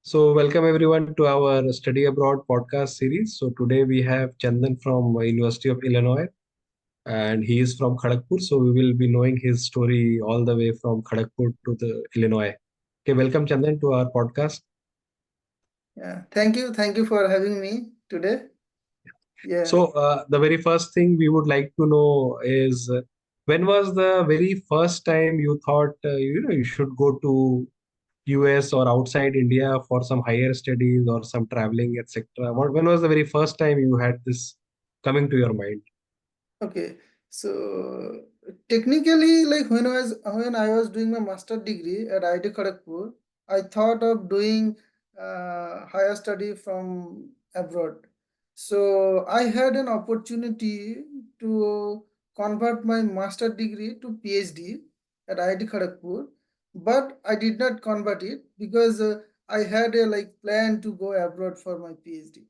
So, welcome everyone to our Study Abroad podcast series. So, today we have Chandan from University of Illinois, and he is from Kharagpur. So, we will be knowing his story all the way from Kharagpur to the Illinois. Okay, welcome Chandan to our podcast. Yeah, thank you. Thank you for having me today. Yeah. So, the very first thing we would like to know is when was the very first time you thought you should go to US or outside India for some higher studies or some traveling, etc. When was the very first time you had this coming to your mind? Okay. So technically, like when I was doing my master degree at IIT Kharagpur, I thought of doing higher study from abroad. So I had an opportunity to convert my master degree to PhD at IIT Kharagpur, but I did not convert it because I had a like plan to go abroad for my PhD.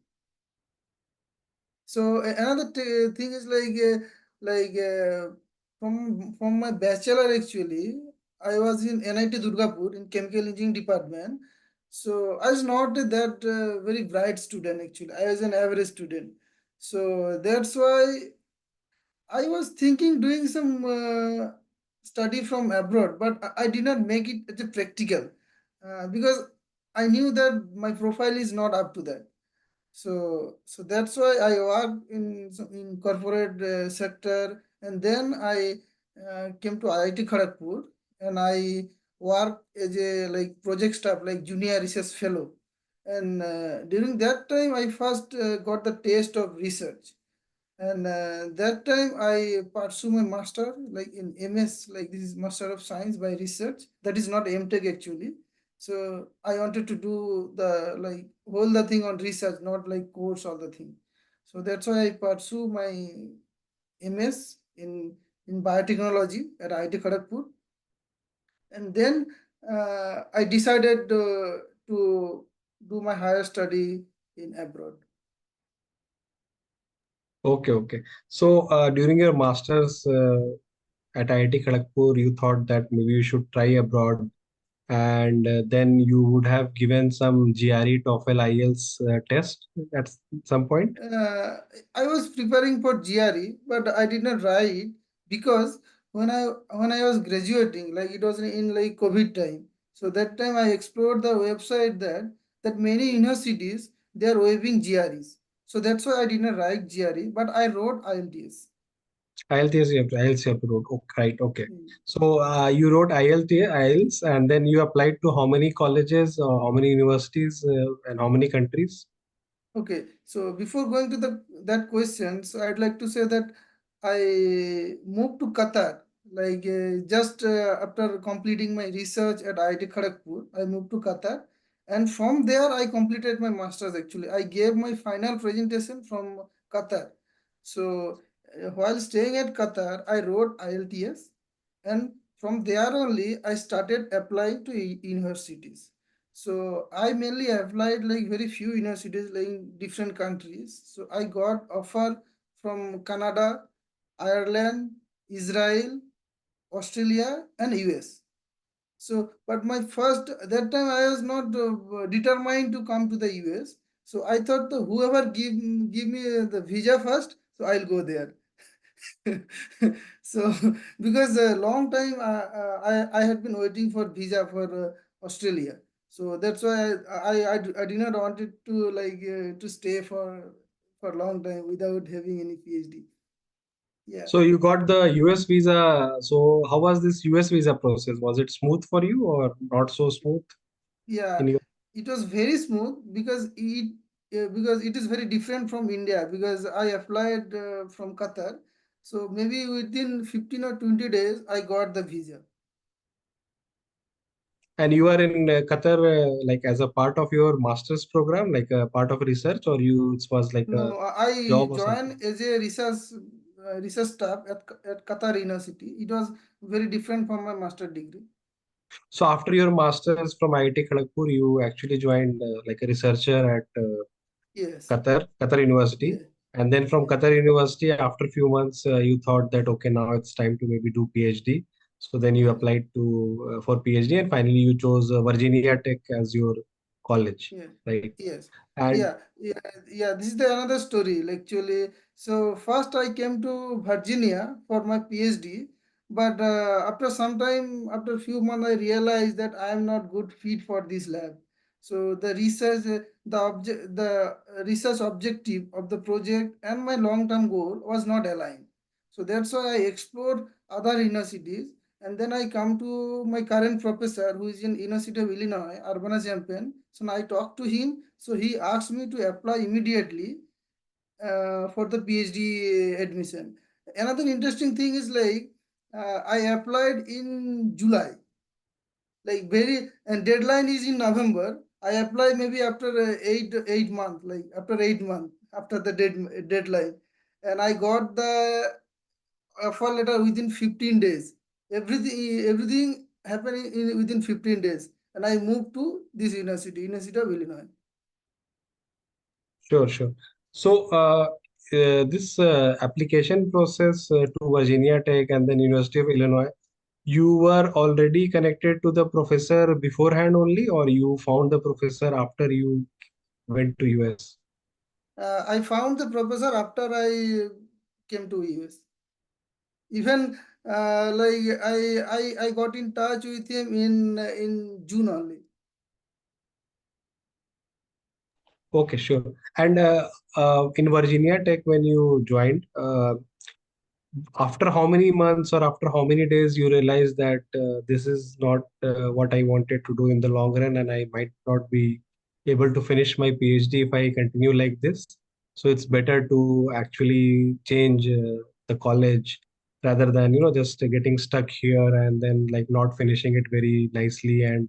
So another thing is like from my bachelor actually, I was in NIT Durgapur in chemical engineering department. So I was not that very bright student actually. I was an average student. So that's why I was thinking doing some study from abroad, but I did not make it as a practical because I knew that my profile is not up to that. So that's why I work in corporate sector, and then I came to IIT Kharagpur, and I work as a like project staff, like junior research fellow. And during that time, I first got the taste of research, and that time I pursue my master like in MS, like this is Master of Science by Research. That is not MTech actually. So I wanted to do the like whole the thing on research, not like course all the thing. So that's why I pursue my MS in biotechnology at IIT Kharagpur, and then I decided to do my higher study in abroad. Okay, okay. So, during your master's at IIT Kharagpur, you thought that maybe you should try abroad, and then you would have given some GRE, TOEFL, IELTS test at some point. uh, I was preparing for GRE, but I did not write because when I was graduating, like it was in like COVID time. So that time I explored the website that many universities they are waiving GREs. So that's why I did not write GRE, but I wrote IELTS. IELTS you have to wrote. Okay, right. Okay. Hmm. So you wrote IELTS, and then you applied to how many colleges, how many universities, and how many countries? Okay, so before going to the that question, so I'd like to say that I moved to Qatar. Like just after completing my research at IIT Kharagpur, I moved to Qatar, and from there I completed my masters. Actually, I gave my final presentation from Qatar. So while staying at Qatar, I wrote IELTS, and from there only I started applying to universities. So I mainly applied like very few universities like in different countries. So I got offer from Canada, Ireland, Israel, Australia, and US. So, but my first that time I was not determined to come to the US. So I thought the whoever give me the visa first, so I'll go there. So because a long time I had been waiting for visa for Australia, so that's why I did not wanted to like to stay for a long time without having any PhD. Yeah. So you got the US visa. So how was this US visa process? Was it smooth for you or not so smooth Yeah, in your? it was very smooth because it is very different from India because I applied from Qatar, so maybe within 15 or 20 days I got the visa. And you are in Qatar like as a part of your master's program, like a part of research, or you it was like a No, I job or something? joined as a research staff at Qatar University. It was very different from my master degree. So after your master's from IIT Kharagpur, you actually joined like a researcher at Yes. Qatar University. Yeah. And then from Yeah. Qatar University, after a few months, you thought that, okay, now it's time to maybe do PhD. So then you Yes. applied to for PhD, and finally you chose Virginia Tech as your college, Yeah. right? Yes. And Yeah. This is the another story actually. So first I came to Virginia for my PhD, but after some time, after a few months, I realized that I am not good fit for this lab. So the research objective of the project and my long-term goal was not aligned. So that's why I explored other universities, and then I come to my current professor who is in University of Illinois, Urbana-Champaign. So now I talked to him. So he asked me to apply immediately for the PhD admission. Another interesting thing is like I applied in July, like very, and deadline is in November. I apply maybe after 8 months, like after 8 months after the deadline, and I got the offer letter within 15 days. Everything happened within 15 days. And I moved to this university, University of Illinois. sure, sure. So, this application process to Virginia Tech and then University of Illinois, you were already connected to the professor beforehand only, or you found the professor after you went to US? I found the professor after I came to US. Even I got in touch with him in June only. Okay, sure. And in Virginia Tech, when you joined, after how many months or after how many days you realized that this is not what I wanted to do in the long run, and I might not be able to finish my PhD if I continue like this. So it's better to actually change the college rather than just getting stuck here and then like not finishing it very nicely, and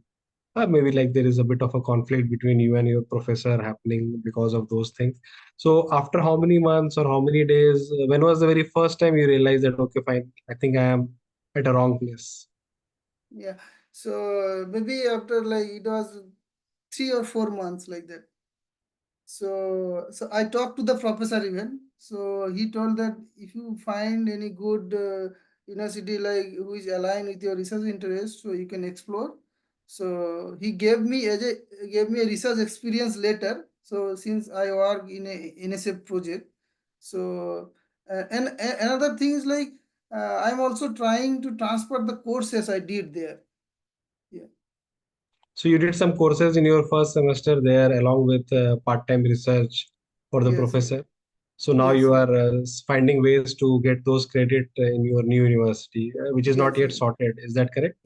maybe like there is a bit of a conflict between you and your professor happening because of those things. So after how many months or how many days, when was the very first time you realized that, okay, fine, I think I am at a wrong place? Yeah. So maybe after like it was 3 or 4 months like that. So I talked to the professor even. So he told that if you find any good university like who is aligned with your research interest, so you can explore. So he gave me a research experience later. So since I work in a NSF project, so another thing is like I'm also trying to transfer the courses I did there. Yeah. So you did some courses in your first semester there along with part-time research for the Yes. Yes. professor. So now Yes. you Yes. are finding ways to get those credit in your new university, which is not Yes. yet Yes. sorted. Is that correct?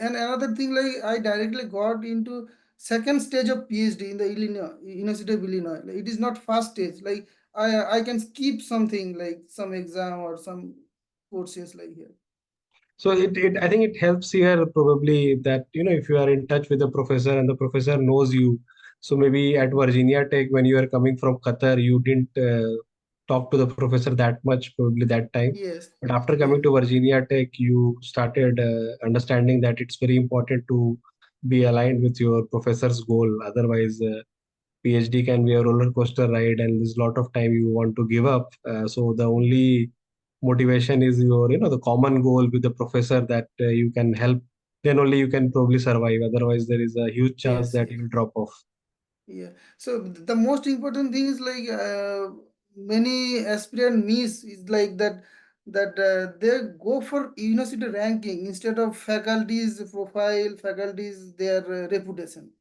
And another thing, like I directly got into second stage of PhD in the Illinois University of Illinois. Like, it is not first stage. Like I can skip something like some exam or some courses like here. So I think it helps here probably that if you are in touch with the professor and the professor knows you. So maybe at Virginia Tech when you are coming from Qatar, you didn't talk to the professor that much probably that time. Yes, But after coming yes, to Virginia Tech, you started understanding that it's very important to be aligned with your professor's goal. Otherwise, PhD can be a roller coaster ride, and there's a lot of time you want to give up. So the only motivation is the common goal with the professor that you can help. Then only you can probably survive. Otherwise, there is a huge chance yes, that yes. you'll drop off. Yeah. So the most important thing is like many aspirant miss is like that they go for university ranking instead of faculty's profile, faculty's their reputation.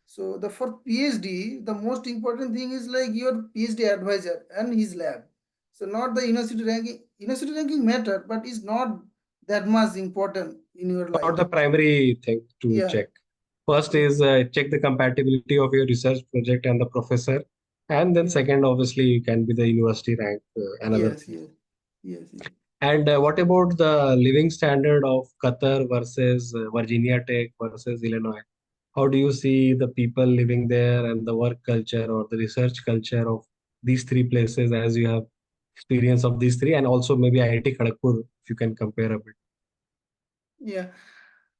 So the for PhD, the most important thing is like your PhD advisor and his lab. So not the university ranking. University ranking matter, but is not that much important in your Not life. the primary thing to Yeah, check. First yeah. is check the compatibility of your research project and the professor. And then Yeah. second, obviously, can be the university rank, another Yes, thing. yes, yes, yes. And what about the living standard of Qatar versus Virginia Tech versus Illinois? How do you see the people living there and the work culture or the research culture of these three places as you have experience of these three, and also maybe IIT Kharagpur if you can compare a bit? Yeah.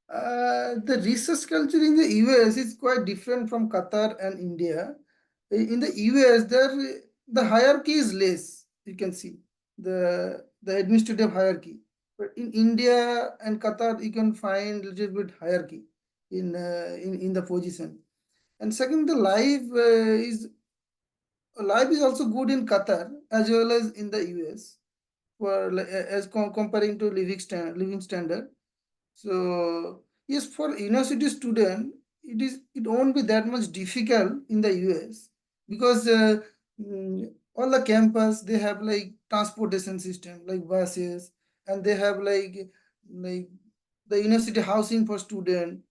The research culture in the US is quite different from Qatar and India. In the US, the hierarchy is less. You can see the administrative hierarchy. But in India and Qatar, you can find little bit hierarchy in the position. And second, the life is also good in Qatar as well as in the US for as comparing to living standard. So yes, for university student, it won't be that much difficult in the US because all the campus they have like transportation system like buses, and they have like the university housing for student.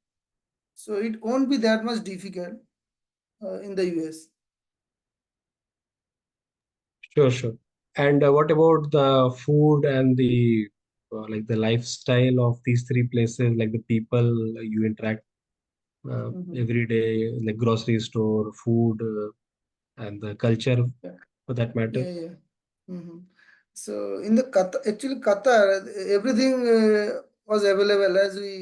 So it won't be that much difficult in the US. Sure, sure. And what about the food and the like the lifestyle of these three places, like the people you interact Mhm. every day, like grocery store, food, and the culture Yeah, for that matter? yeah, yeah. Hmm. So in the Qatar, actually Qatar, everything was available as we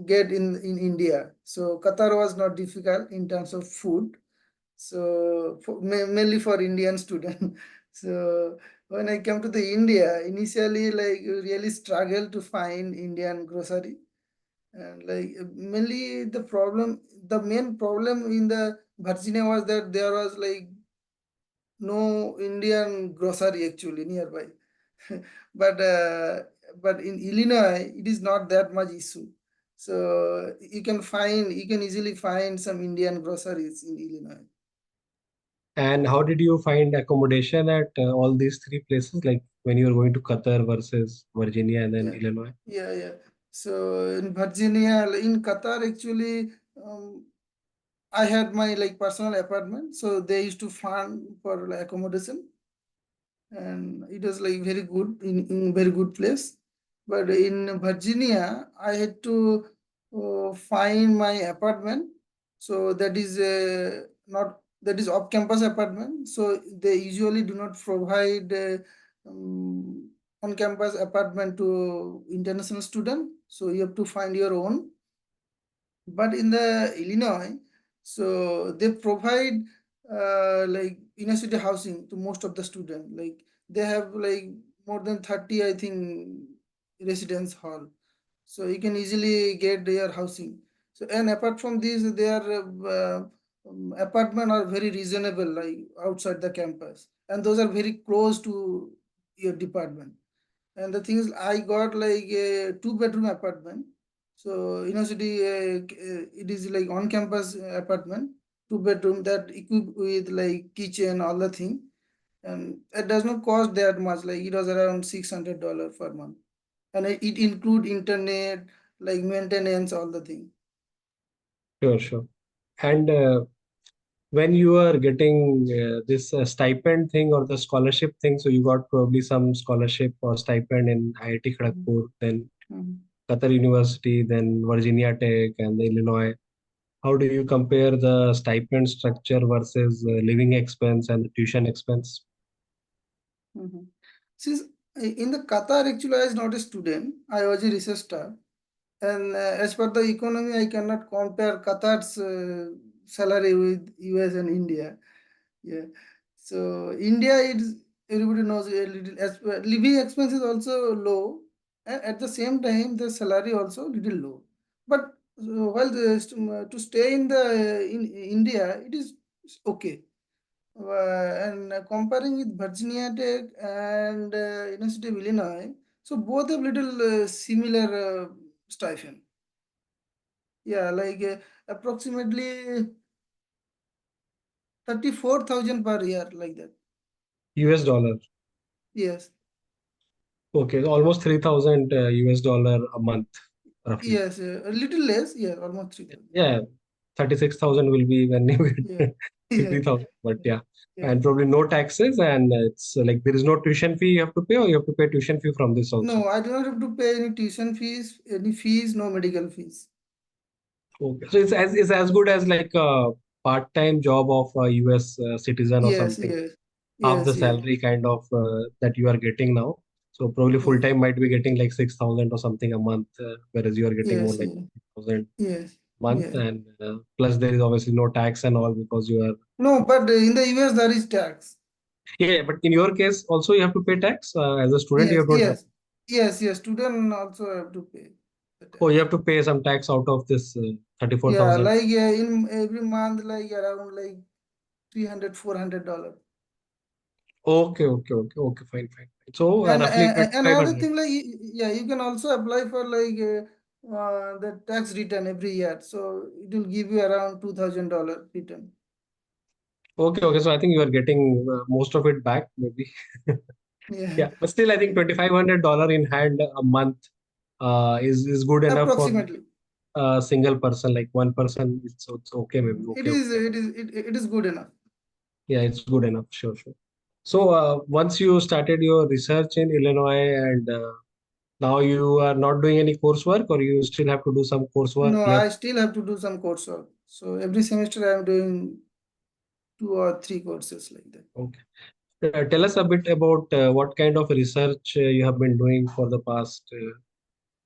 get in India. So Qatar was not difficult in terms of food. So mainly for Indian student. So when I came to the India, initially like you really struggle to find Indian grocery. And like mainly the main problem in the Virginia was that there was like no Indian grocery actually nearby. but uh, but in Illinois, it is not that much issue. So you can easily find some Indian groceries in Illinois. And how did you find accommodation at all these three places, like when you were going to Qatar versus Virginia and then Yeah, Illinois? yeah. So in Virginia, in Qatar, actually, I had my like personal apartment. So they used to fund for like, accommodation, and it was like very good in very good place. But in Virginia, I had to find my apartment. So that is not that is off campus apartment. So they usually do not provide on campus apartment to international student. So you have to find your own. But in the Illinois, so they provide like university housing to most of the student. Like they have like more than 30, I think, residence hall. So you can easily get their housing. So and apart from this, their apartment are very reasonable, like outside the campus, and those are very close to your department. And the thing is, I got like a two-bedroom apartment. So university, it is like on-campus apartment, two-bedroom that equipped with like kitchen, all the thing, and it does not cost that much. Like it was around $600 per month, and it include internet, like maintenance, all the thing. Sure, sure. And when you are getting this stipend thing or the scholarship thing, so you got probably some scholarship or stipend in IIT Mhm. Kharagpur, then Mhm. Qatar University, then Virginia Tech, and the Illinois. How do you compare the stipend structure versus living expense and the tuition expense? Mhm. Since in the Qatar, actually, I was not a student. I was a research staff. And as per the economy, I cannot compare Qatar's salary with US and India. Yeah. So India is everybody knows a little living expense is also low, and at the same time the salary also little low. But while to stay in the in India, it is okay. And comparing with Virginia Tech and University of Illinois, so both have little similar stipend. Yeah, like approximately 34,000 per year, like that. US dollar. Yes, Okay, so almost 3,000 US dollar a month, roughly. yes, a little less. Yeah, almost 3,000. Yeah, 36,000 will be when you Yeah, get yeah, 3,000. But yeah, yeah, yeah. and probably no taxes, and it's like there is no tuition fee you have to pay, or you have to pay tuition fee from this also. No, I do not have to pay any tuition fees, any fees, no medical fees. Okay, so it's as good as like a part-time job of a US citizen or Yes, something, yes, half the yes, yes, salary kind of that you are getting now. So probably yes, full-time might be getting like 6,000 or something a month, whereas you are getting more yes, like yes, 1,000 yes, month, yes. and plus there is obviously no tax and all because you are. No, but in the US there is tax. Yeah, but in your case also you have to pay tax as a student. Yes, You don't have. yes, yes, yes. Student also have to pay the Oh, you tax. have to pay some tax out of this. Yeah, 34,000. like in every month, like around like 300, $400. Okay, fine, fine. So And roughly another 2,500. thing, like yeah, you can also apply for like the tax return every year. So it will give you around $2,000 return. Okay. So I think you are getting most of it back, maybe. Yeah, Yeah, but still, I think $2,500 in hand a month is good enough for approximately. a single person, like one person. It's okay, maybe. It Okay. is it is good enough. Yeah, it's good enough. Sure. So once you started your research in Illinois, and now you are not doing any coursework, or you still have to do some coursework No, left? I still have to do some coursework. So every semester I am doing 2 or 3 courses like that. Okay. Tell us a bit about what kind of research you have been doing for the past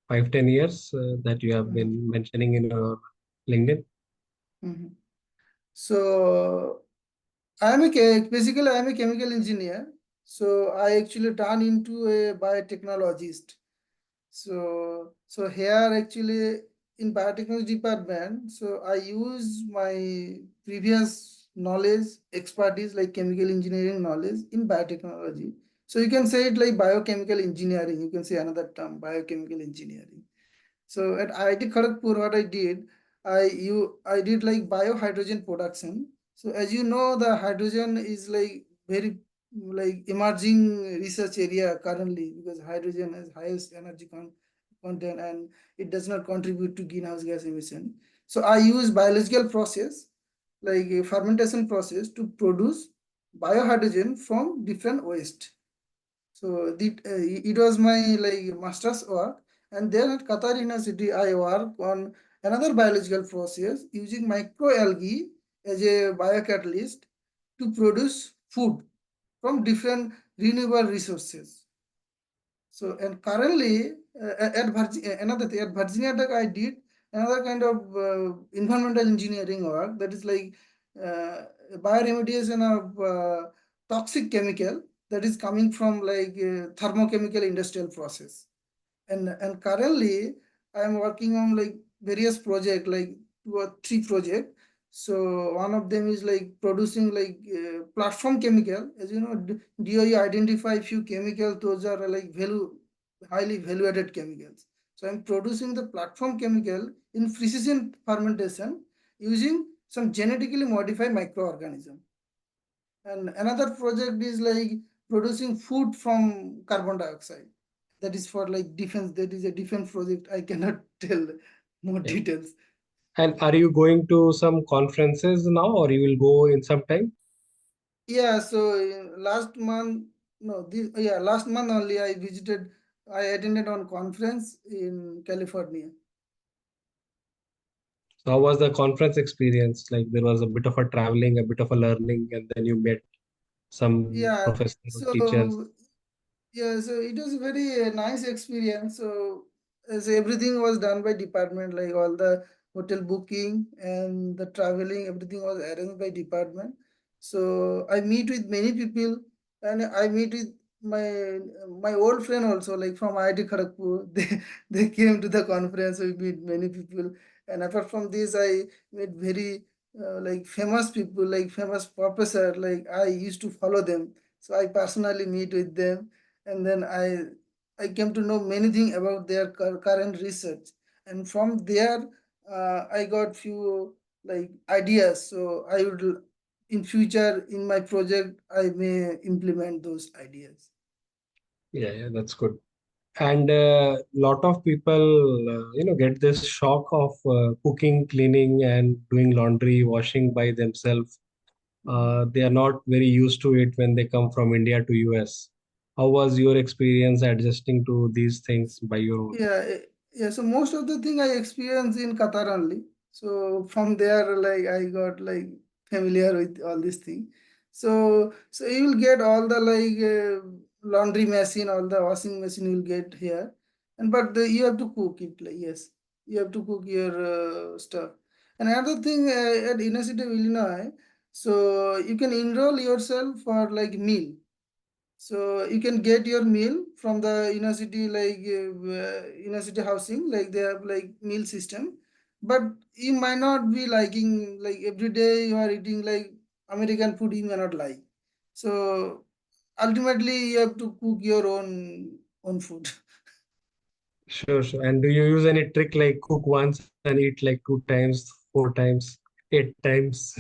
5, 10 years that you have Mhm, been mentioning in your LinkedIn. mhm. So basically I am a chemical engineer. So I actually turn into a biotechnologist. So here actually in biotechnology department, so I use my previous knowledge, expertise like chemical engineering knowledge in biotechnology. So you can say it like biochemical engineering. You can say another term, biochemical engineering. So at IIT Kharagpur, what I did, I did like biohydrogen production. So as you know, the hydrogen is like very like emerging research area currently because hydrogen has highest energy content and it does not contribute to greenhouse gas emission. So I use biological process like a fermentation process to produce biohydrogen from different waste. So it was my like master's work, and then at Qatar University I work on another biological process using microalgae as a biocatalyst to produce food from different renewable resources. So and currently at Virginia Tech I did another kind of environmental engineering work that is like bioremediation of toxic chemical that is coming from like thermochemical industrial process. And currently I am working on like various project like 2 or 3 project. So one of them is like producing like platform chemical. As you know, DOE identify few chemicals, those are like highly value added chemicals. So I'm producing the platform chemical in precision fermentation using some genetically modified microorganism. And another project is like producing food from carbon dioxide. That is for like defense. That is a defense project. I cannot tell more Yeah. details. And are you going to some conferences now, or you will go in some time? Yeah, so last month, no, last month only I attended on conference in California. So how was the conference experience? Like there was a bit of a traveling, a bit of a learning, and then you met some Yeah, professors or teachers. so yeah, so it was a very nice experience. So as everything was done by department, like all the hotel booking and the traveling, everything was arranged by department. So I meet with many people, and I meet with my old friend also, like from IIT Kharagpur. They came to the conference. We meet many people, and apart from this, I met very like famous people, like famous professor. Like I used to follow them, so I personally meet with them, and then I came to know many things about their current research, and from there I got few like ideas. So I would in future in my project I may implement those ideas. Yeah, that's good. And lot of people, get this shock of cooking, cleaning, and doing laundry, washing by themselves. Mhm. They are not very used to it when they come from India to US. How was your experience adjusting to these things by your own? Yeah. So most of the thing I experienced in Qatar only. So from there, like I got like familiar with all these things. So you will get all the like laundry machine, all the washing machine you will get here, and you have to cook it. Like yes, you have to cook your stuff. And another thing at University of Illinois, so you can enroll yourself for like meal. So you can get your meal from the university, like university housing, like they have like meal system. but you might not be liking, like every day you are eating like American food, you may not like. So ultimately you have to cook your own food. Sure, sure. And do you use any trick like cook once and eat like 2 times, 4 times, 8 times?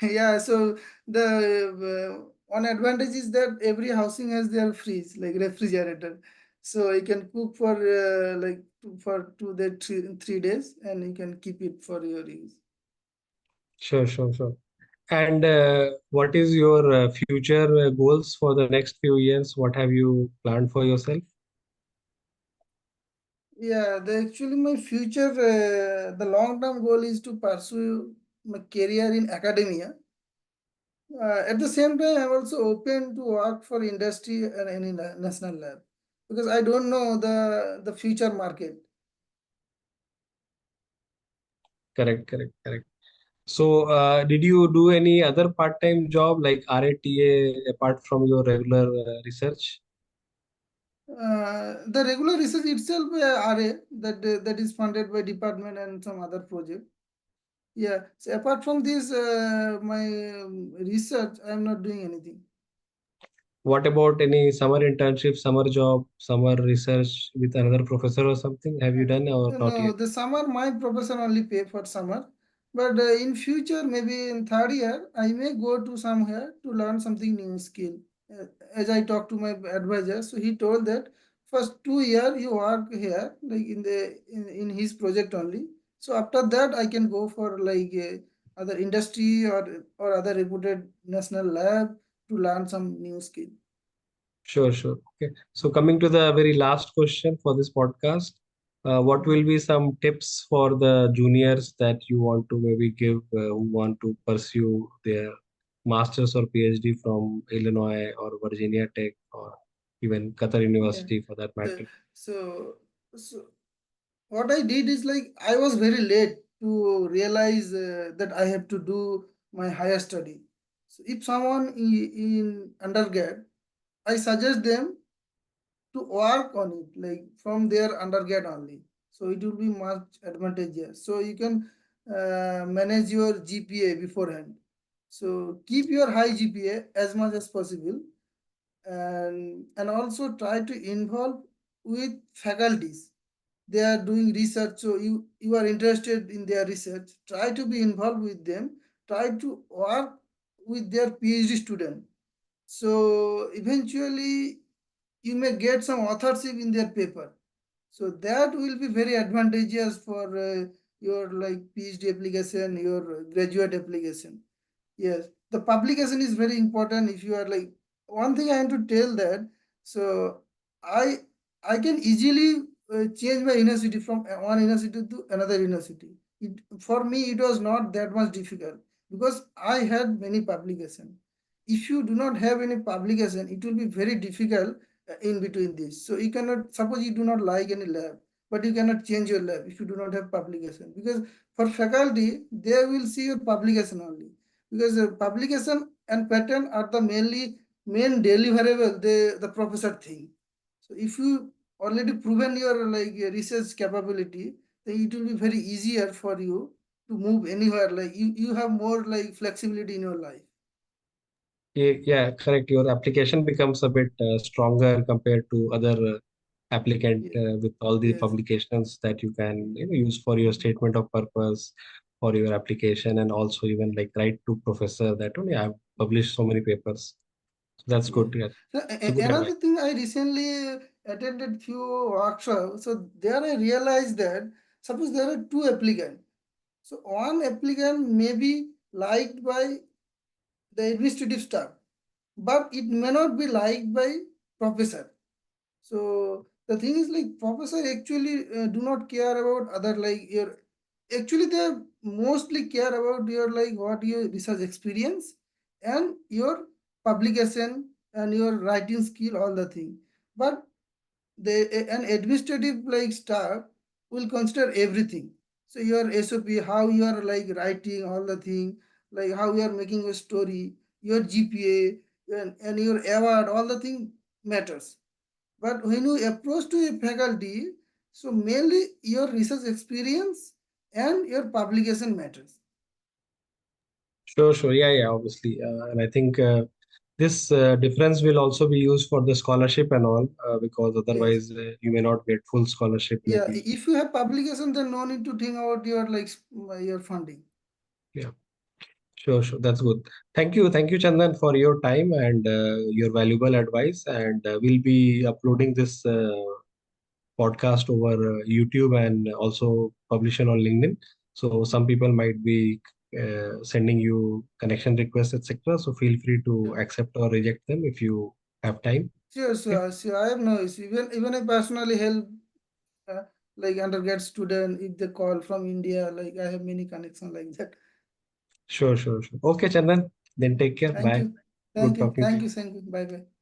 Yeah, so the one advantage is that every housing has their fridge, like refrigerator. So you can cook for for 3 days, and you can keep it for your use. Sure, sure, sure. And what is your future goals for the next few years? What have you planned for yourself? Yeah, actually my future, the long term goal is to pursue my career in academia. At the same time, I'm also open to work for industry and any national lab, because I don't know the future market. Correct, correct, correct. So, did you do any other part-time job like RATA apart from your regular research? The regular research itself, RA, that is funded by department and some other project. Yeah. So apart from this, my research, I'm not doing anything. What about any summer internship, summer job, summer research with another professor or something? Have you done or not No, yet? the summer my professor only pay for summer, but in future, maybe in third year, I may go to somewhere to learn something new skill. Uh, as I talked to my advisor, so he told that first 2 year you work here, like in his project only. So after that, I can go for like other industry or other reputed national lab to learn some new skill. Sure, sure. Okay. So coming to the very last question for this podcast, what will be some tips for the juniors that you want to maybe give who want to pursue their master's or PhD from Illinois or Virginia Tech or even Qatar Yeah. University for that The, matter? so what I did is like I was very late to realize that I have to do my higher study. So if someone in undergrad, I suggest them to work on it, like from their undergrad only. So it will be much advantageous. So you can manage your GPA beforehand. So keep your high GPA as much as possible, and also try to involve with faculties. They are doing research, so you are interested in their research, try to be involved with them, try to work with their PhD student, so eventually you may get some authorship in their paper, so that will be very advantageous for your like PhD application, your graduate application. Yes, the publication is very important. If you are like, one thing I want to tell that, so I I can easily change my university from one university to another university. For me, it was not that much difficult because I had many publication. If you do not have any publication, it will be very difficult in between this. So you cannot, suppose you do not like any lab, but you cannot change your lab if you do not have publication, because for faculty they will see your publication only, because publication and pattern are the main deliverable the professor think. So if you already proven your like research capability, then it will be very easier for you to move anywhere, like you have more like flexibility in your life. Yeah, correct. Your application becomes a bit stronger compared to other applicant Yes, with all the yes. publications that you can use for your statement of purpose for your application and also even like write to professor that only I've published so many papers. So that's Yeah. good. Yeah, So it's a good advice. another thing, I recently attended few workshops. So there I realized that suppose there are two applicants. So one applicant may be liked by the administrative staff, but it may not be liked by professor. So the thing is like professor actually do not care about other like your, actually they mostly care about your like what your research experience and your publication and your writing skill, all the thing. But an administrative like staff will consider everything. So your SOP, how you are like writing all the thing, like how you are making a story, your GPA and your award, all the thing matters. But when you approach to a faculty, so mainly your research experience and your publication matters. Sure, sure. Yeah, yeah, obviously. And I think this difference will also be used for the scholarship and all, because Yes. otherwise you may not get full scholarship Yeah, maybe. if you have publication, then no need to think about your your funding. Yeah, sure, sure. That's good. Thank you, Chandan, for your time and your valuable advice. And we'll be uploading this podcast over YouTube and also publish it on LinkedIn. So some people might be sending you connection requests, etc. So feel free to Sure. accept or reject them if you have time. Sure, Okay. sure, sure. I have no issue. Even I personally help uh, like undergrad student if they call from India. Like I have many connections like that. Sure, sure, sure. Okay, Chandan. Then take care. Thank Bye. you, Good talking to thank you. you, thank you. Bye bye.